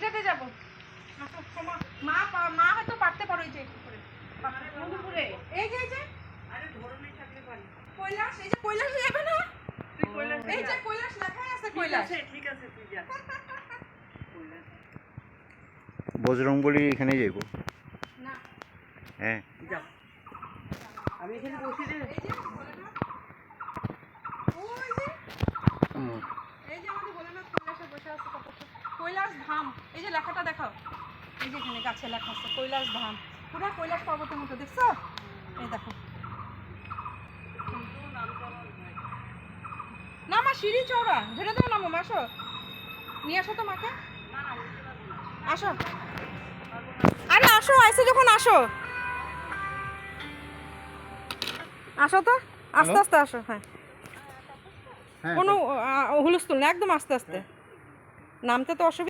হেঁটে যাবো। মা মা হয়তো পারতে পারো। এই যে একটু করে এই যে কৈলাস, এই যে কৈলাস যাবে না? এই যে কৈলাস লেখাই আছে, কৈলাস। ঠিক আছে তুই যা। বজরংবলী এখানে যাইব না হ্যাঁ যা, আমি এখানে বসে রে। এই যে ভোলেনাথ, ওই যে এই যে আমাদের ভোলেনাথ কৈলাসে বসে আছে। কত কৈলাস ধাম, এই যে লেখাটা দেখাও। এই যে এখানে গাছে লেখা আছে কৈলাস ধাম, পুরো কৈলাস পর্বতের মতো, দেখছো? এই দেখো না মা, সিঁড়ি চওড়া, ধরে দাও না মামা। আসো, নিয়ে আসো তো মাকে। আসো, আরে আসো, আইসে যখন আসো। আসো তো, আস্তে আস্তে আসো। হ্যাঁ, কোনো হুলস্থুল না, একদম আস্তে আস্তে নামতে তো অসুবিধা।